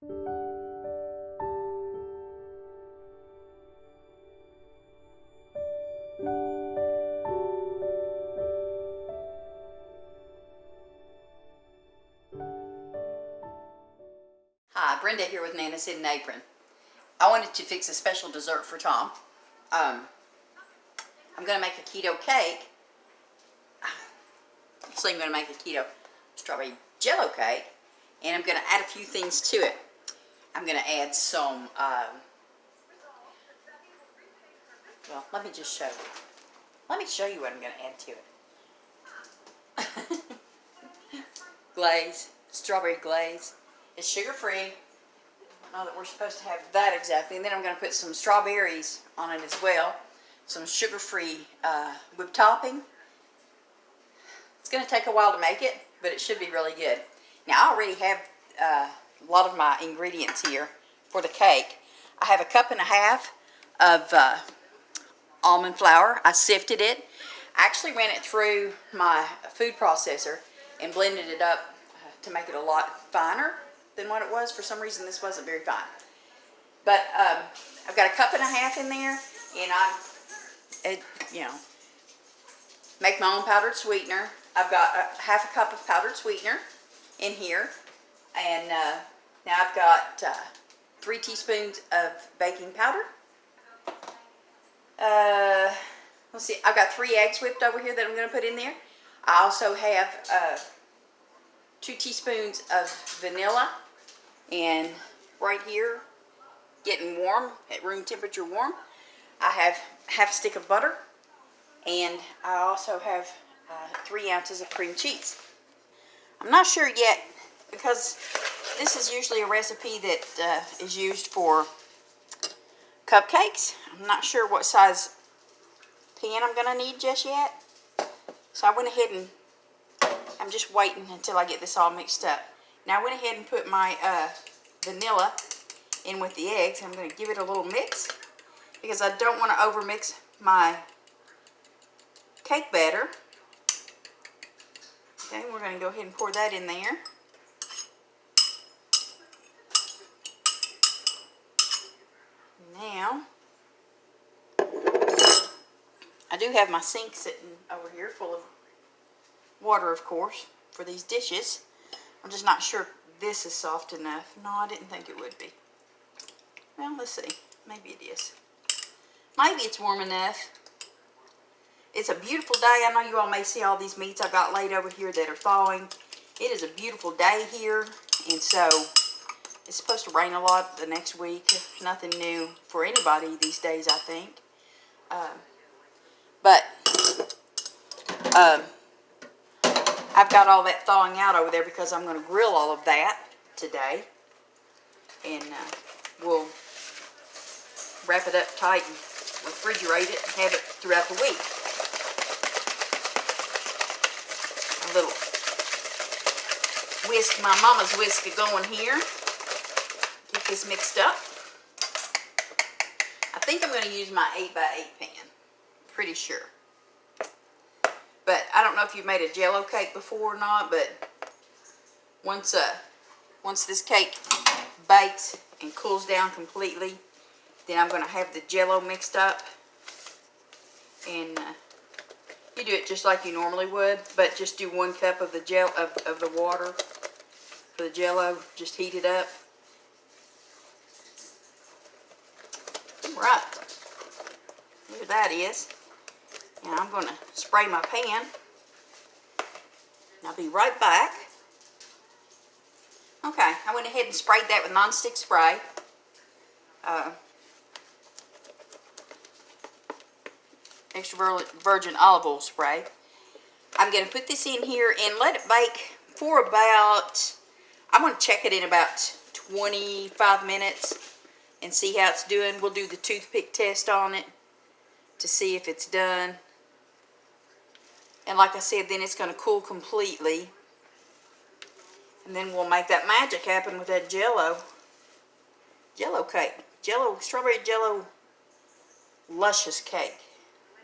Hi, Brenda here with Nana's Hidden Apron. I wanted to fix a special dessert for Tom. I'm going to make a keto cake. So I'm going to make a keto strawberry jello cake, and I'm going to add a few things to it. I'm going to add some, well, let me just show you. Let me show you what I'm going to add to it. Glaze, strawberry glaze. It's sugar-free. I don't know that we're supposed to have that exactly. And then I'm going to put some strawberries on it as well. Some sugar-free whipped topping. It's going to take a while to make it, but it should be really good. Now, I already have a lot of my ingredients here for the cake. I have 1.5 cups of almond flour. I sifted it. I actually ran it through my food processor and blended it up to make it a lot finer than what it was. For some reason, this wasn't very fine. But I've got 1.5 cups in there, and make my own powdered sweetener. I've got 1/2 cup of powdered sweetener in here, and now I've got 3 teaspoons of baking powder. Let's see, I've got 3 eggs whipped over here that I'm going to put in there. I also have 2 teaspoons of vanilla, and right here, getting warm, at room temperature warm, I have 1/2 stick of butter, and I also have 3 ounces of cream cheese. I'm not sure yet, because this is usually a recipe that is used for cupcakes. I'm not sure what size pan I'm going to need just yet. So I went ahead and I'm just waiting until I get this all mixed up. Now I went ahead and put my vanilla in with the eggs. I'm going to give it a little mix because I don't want to overmix my cake batter. Okay, we're going to go ahead and pour that in there. Now, I do have my sink sitting over here full of water, of course, for these dishes. I'm just not sure if this is soft enough. No, I didn't think it would be. Well, let's see. Maybe it is. Maybe it's warm enough. It's a beautiful day. I know you all may see all these meats I've got laid over here that are thawing. It is a beautiful day here, and so it's supposed to rain a lot the next week. Nothing new for anybody these days, I think. I've got all that thawing out over there because I'm going to grill all of that today. And we'll wrap it up tight and refrigerate it and have it throughout the week. A little whisk, my mama's whisk going here. Get this mixed up. I think I'm going to use my 8x8 pan. Pretty sure. But I don't know if you've made a Jello cake before or not, but once this cake bakes and cools down completely, then I'm going to have the Jello mixed up. And you do it just like you normally would, but just do 1 cup of the of the water for the Jello. Just heat it up. Right. There that is. Now I'm going to spray my pan. And I'll be right back. Okay, I went ahead and sprayed that with nonstick spray. Extra virgin olive oil spray. I'm going to put this in here and let it bake for about, I'm going to check it in about 25 minutes and see how it's doing. We'll do the toothpick test on it to see if it's done. And like I said, then it's going to cool completely. And then we'll make that magic happen with that Jello cake. Strawberry Jello luscious cake.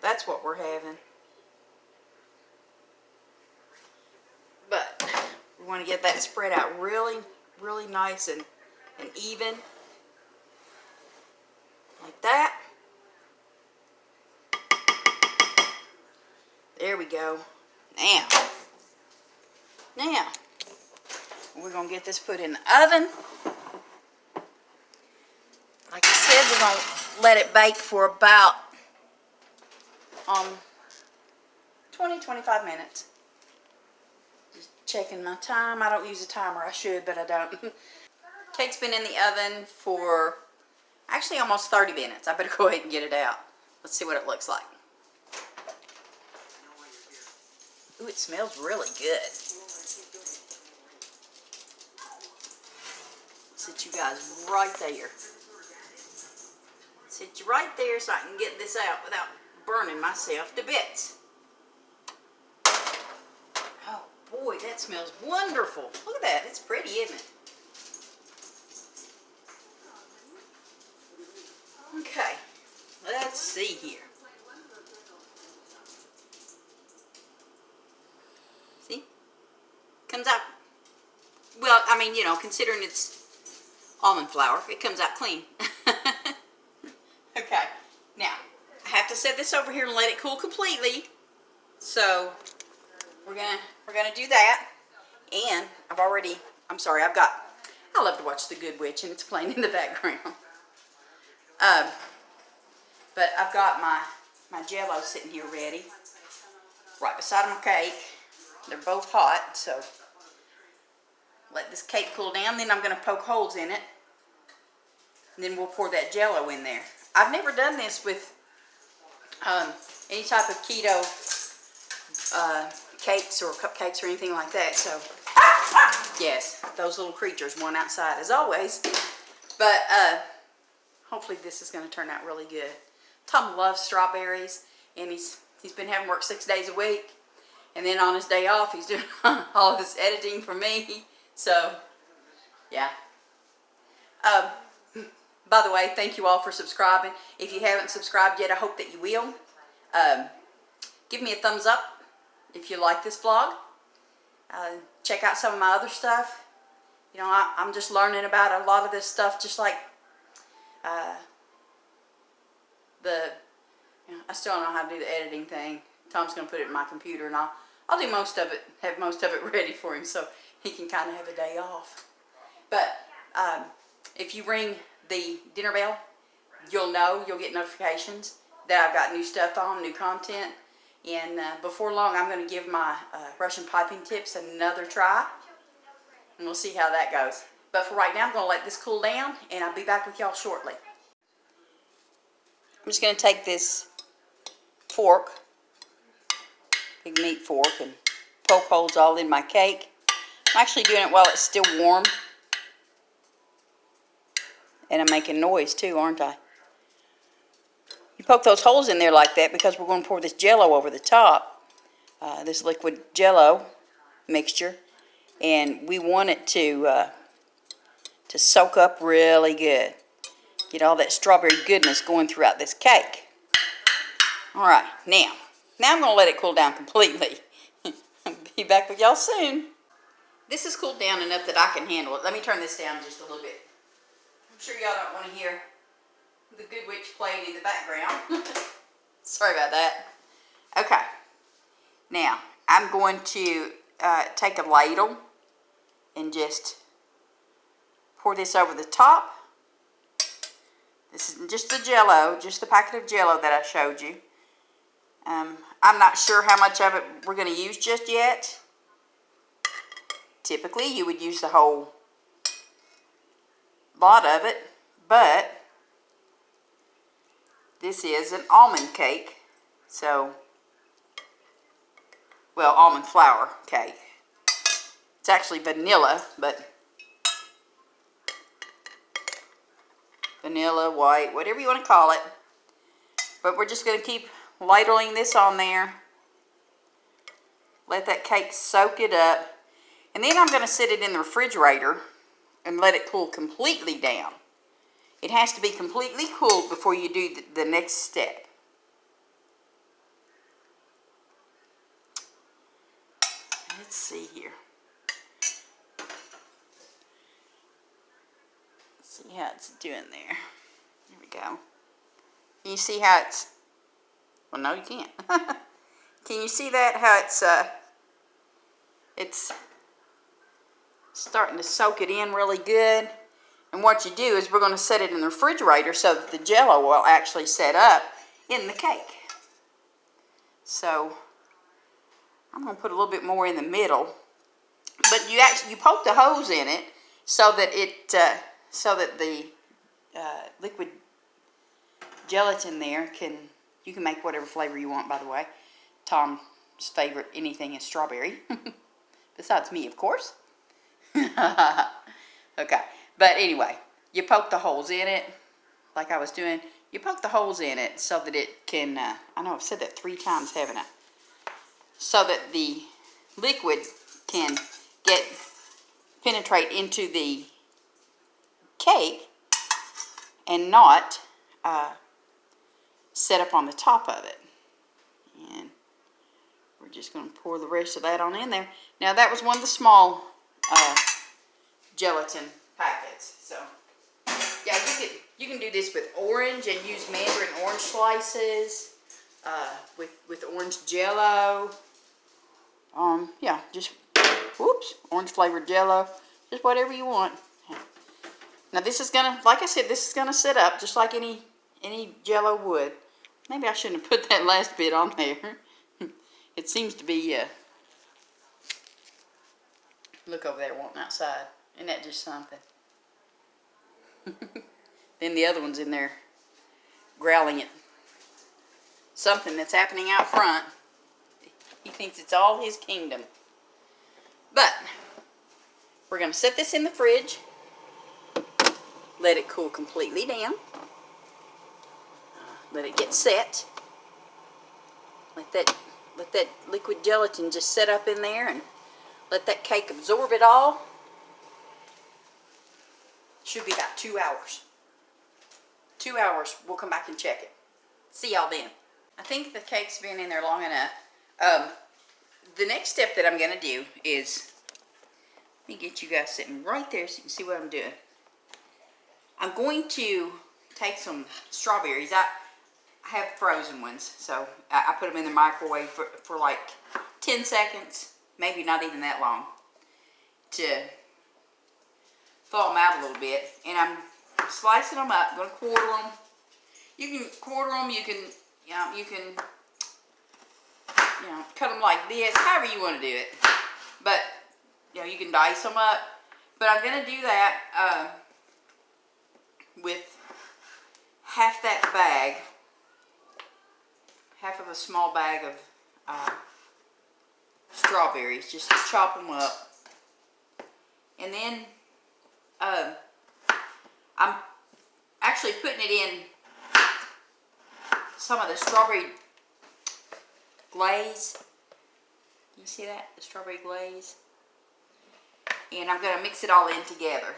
That's what we're having. But we want to get that spread out really, really nice and and even. Like that. There we go. Now, we're going to get this put in the oven. Like I said, we're going to let it bake for about 20-25 minutes. Just checking my time. I don't use a timer. I should, but I don't. Cake's been in the oven for actually almost 30 minutes. I better go ahead and get it out. Let's see what it looks like. Ooh, it smells really good. Sit you guys right there. Sit you right there so I can get this out without burning myself to bits. Oh boy, that smells wonderful. Look at that. It's pretty, isn't it? Okay, let's see here. See? Comes out, well, I mean, you know, considering it's almond flour, it comes out clean. Okay, now, I have to set this over here and let it cool completely. So, we're gonna do that. And I love to watch The Good Witch, and it's playing in the background. But I've got my Jello sitting here ready, right beside my cake. They're both hot, so let this cake cool down. Then I'm going to poke holes in it, and then we'll pour that Jello in there. I've never done this with any type of keto cakes or cupcakes or anything like that. So yes, those little creatures won outside as always. But hopefully this is going to turn out really good. Tom loves strawberries, and he's been having work 6 days a week, and then on his day off he's doing all of this editing for me. So yeah. By the way, thank you all for subscribing. If you haven't subscribed yet, I hope that you will. Give me a thumbs up if you like this vlog. Check out some of my other stuff. You know, I'm just learning about a lot of this stuff, just like I still don't know how to do the editing thing. Tom's going to put it in my computer, and I'll do most of it, have most of it ready for him, so he can kind of have a day off. But if you ring the dinner bell, you'll get notifications that I've got new stuff on, new content. And before long, I'm going to give my Russian piping tips another try, and we'll see how that goes. But for right now, I'm going to let this cool down, and I'll be back with y'all shortly. I'm just going to take this fork, big meat fork, and poke holes all in my cake. I'm actually doing it while it's still warm. And I'm making noise too, aren't I? You poke those holes in there like that because we're going to pour this Jello over the top. This liquid Jello mixture. And we want it to soak up really good. Get all that strawberry goodness going throughout this cake. Alright, now I'm going to let it cool down completely. I'll be back with y'all soon. This is cooled down enough that I can handle it. Let me turn this down just a little bit. I'm sure y'all don't want to hear The Good Witch playing in the background. Sorry about that. Okay. Now, I'm going to take a ladle and just pour this over the top. This is just the Jello, just the packet of Jello that I showed you. I'm not sure how much of it we're going to use just yet. Typically, you would use the whole lot of it, but this is an almond cake, so, well, almond flour cake. It's actually vanilla, but vanilla, white, whatever you want to call it. But we're just going to keep ladling this on there. Let that cake soak it up. And then I'm going to set it in the refrigerator and let it cool completely down. It has to be completely cooled before you do the next step. Let's see here. See how it's doing there. There we go. Can you see how it's, well, no, you can't. Can you see that, how it's starting to soak it in really good? And what you do is we're going to set it in the refrigerator so that the Jello will actually set up in the cake. So I'm going to put a little bit more in the middle, but you poke the holes in it so that the liquid gelatin there you can make whatever flavor you want, by the way. Tom's favorite anything is strawberry, besides me, of course. Okay, but anyway, you poke the holes in it like I was doing. You poke the holes in it so that it can, I know I've said that 3 times, haven't I? So that the liquid can penetrate into the cake and not set up on the top of it. And we're just going to pour the rest of that on in there. Now that was one of the small gelatin packets. So yeah, you can do this with orange and use mandarin orange slices, with orange Jello. Yeah, just orange flavored Jello, just whatever you want. Now this is gonna, like I said, this is gonna sit up just like any Jello would. Maybe I shouldn't have put that last bit on there. It seems to be, look over there wanting outside. Isn't that just something? Then the other one's in there growling at something that's happening out front. He thinks it's all his kingdom. But we're going to set this in the fridge. Let it cool completely down. Let it get set. Let that liquid gelatin just set up in there and let that cake absorb it all. Should be about 2 hours. 2 hours, we'll come back and check it. See y'all then. I think the cake's been in there long enough. The next step that I'm going to do is, let me get you guys sitting right there so you can see what I'm doing. I'm going to take some strawberries. I have frozen ones, so I put them in the microwave for like 10 seconds, maybe not even that long, to thaw them out a little bit. And I'm slicing them up. I'm going to quarter them. You can quarter them. You can cut them like this, however you want to do it. But you can dice them up. But I'm going to do that with half that bag, half of a small bag of strawberries. Just chop them up. And then I'm actually putting it in some of the strawberry glaze. You see that? The strawberry glaze. And I'm going to mix it all in together.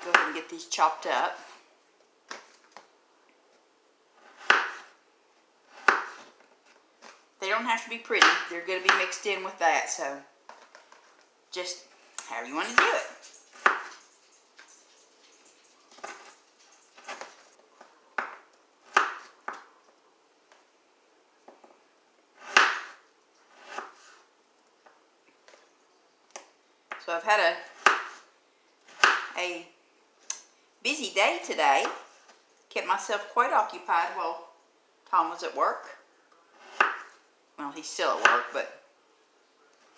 Go ahead and get these chopped up. They don't have to be pretty. They're going to be mixed in with that. So just however you want to do it. So I've had a busy day today. Kept myself quite occupied while Tom was at work. Well, he's still at work, but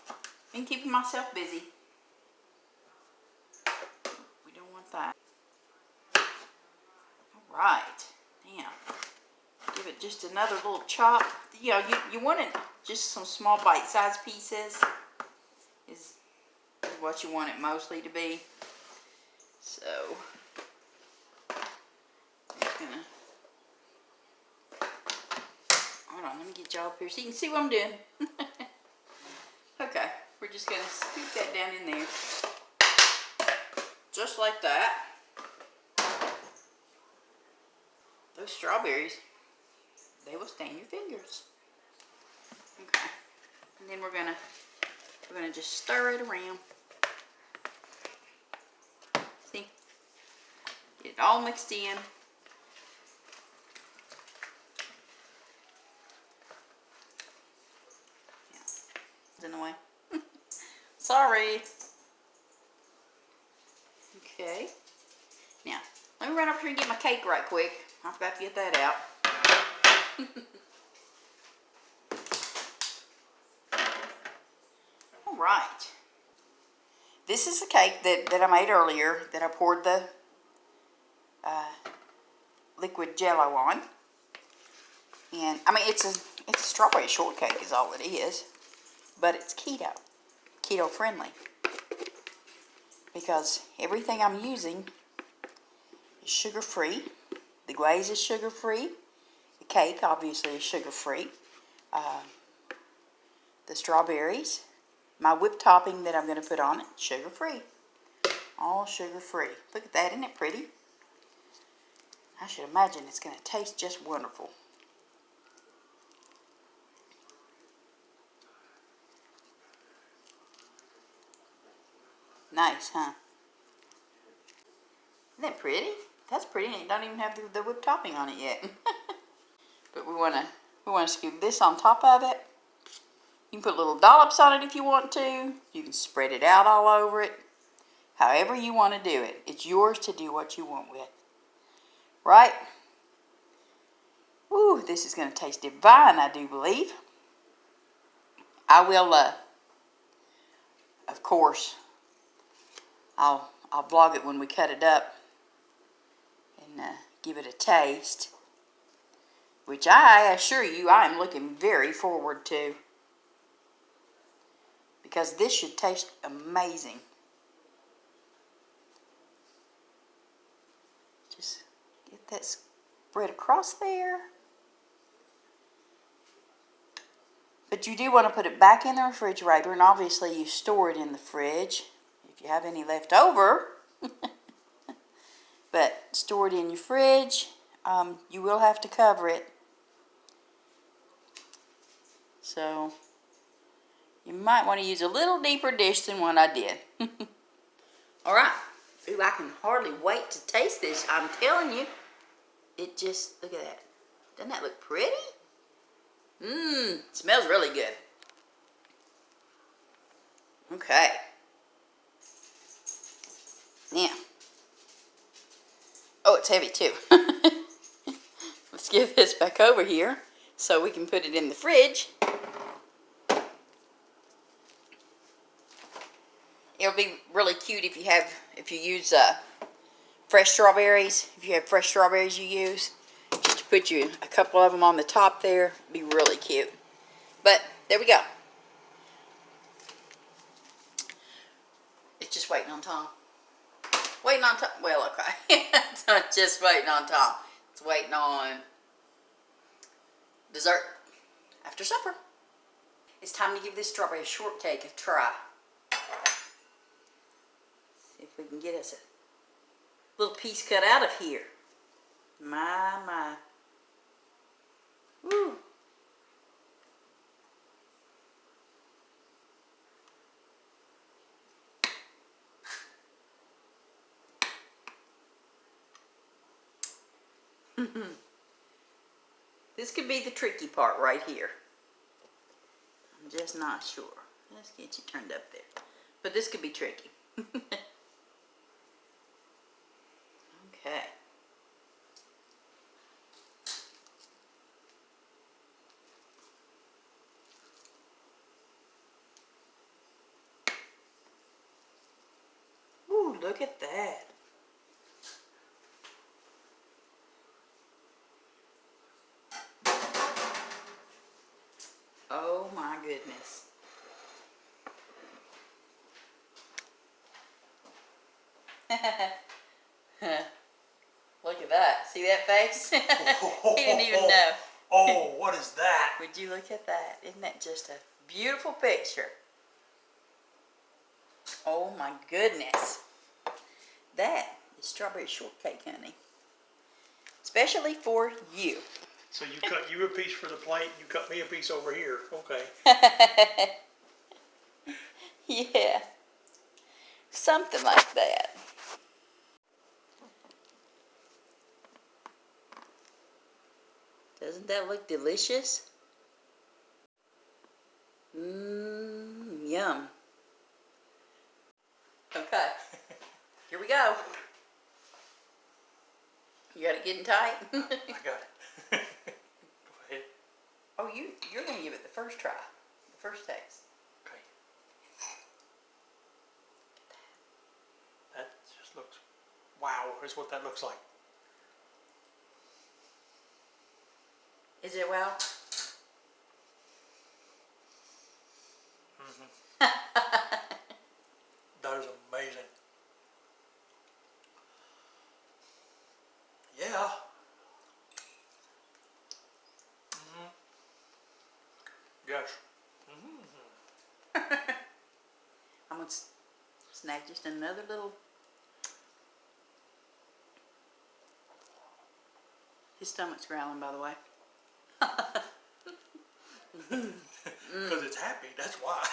I've been keeping myself busy. We don't want that. Alright. Now, give it just another little chop. You want it just some small bite-sized pieces. Is what you want it mostly to be. So, I'm just gonna, hold on, let me get y'all up here so you can see what I'm doing. Okay, we're just gonna scoop that down in there. Just like that. Those strawberries, they will stain your fingers. Okay, and then we're gonna just stir it around. See, it all mixed in. In the way. Sorry. Okay. Now, let me run up here and get my cake right quick. I forgot to get that out. All right. This is the cake that I made earlier that I poured the liquid Jello on. And, I mean, it's a strawberry shortcake is all it is. But it's keto friendly, because everything I'm using is sugar free. The glaze is sugar free. The cake obviously is sugar free. The strawberries, my whipped topping that I'm going to put on it, sugar free. All sugar free. Look at that, isn't it pretty? I should imagine it's going to taste just wonderful. Nice, huh? Isn't that pretty? That's pretty, and it don't even have the whipped topping on it yet. But we wanna scoop this on top of it. You can put little dollops on it if you want to. You can spread it out all over it. However you want to do it. It's yours to do what you want with. Right? Woo, this is gonna taste divine, I do believe. I will, of course, I'll vlog it when we cut it up and give it a taste, which I assure you I am looking very forward to, because this should taste amazing. Just get that spread across there. But you do want to put it back in the refrigerator, and obviously you store it in the fridge if you have any left over. But store it in your fridge. You will have to cover it. So you might want to use a little deeper dish than what I did. Alright. Ooh, I can hardly wait to taste this. I'm telling you. It just, look at that. Doesn't that look pretty? Mmm, smells really good. Okay. Now. Oh, it's heavy too. Let's give this back over here so we can put it in the fridge. It'll be really cute if you use fresh strawberries. If you have fresh strawberries you use, just to put you a couple of them on the top there, be really cute. But there we go. It's just waiting on Tom. Waiting on Tom. Well, okay. It's not just waiting on Tom. It's waiting on dessert after supper. It's time to give this strawberry shortcake a try. See if we can get us a little piece cut out of here. My. Woo. This could be the tricky part right here. I'm just not sure. Let's get you turned up there. But this could be tricky. Okay. Ooh, look at that. Oh my goodness. Look at that. See that face? He didn't even know. Oh, what is that? Would you look at that? Isn't that just a beautiful picture? Oh my goodness. That is strawberry shortcake, honey. Especially for you. So you cut you a piece for the plate, you cut me a piece over here. Okay. Yeah. Something like that. Doesn't that look delicious? Mmm, yum. Okay, here we go. You got it getting tight? I got it. Go ahead. Oh, you're gonna give it the first try, the first taste. Okay. That just looks, wow, is what that looks like. Is it well? That is amazing. Yeah. Yes. I'm gonna snag just another little. His stomach's growling, by the way. Because it's happy, that's why.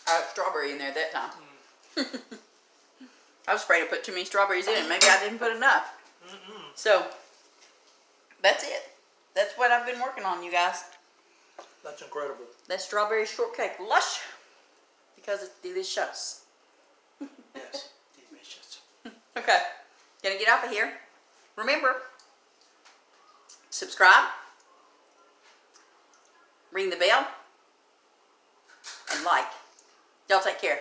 I have strawberry in there that time. I was afraid to put too many strawberries in it. Maybe I didn't put enough. So, that's it. That's what I've been working on, you guys. That's incredible. That strawberry shortcake. Lush. Because it's delicious. Yes, delicious. Okay. Gonna get off of here. Remember, subscribe, ring the bell, and like. Y'all take care.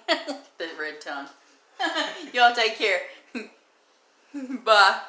The red tongue. Y'all take care. Bye.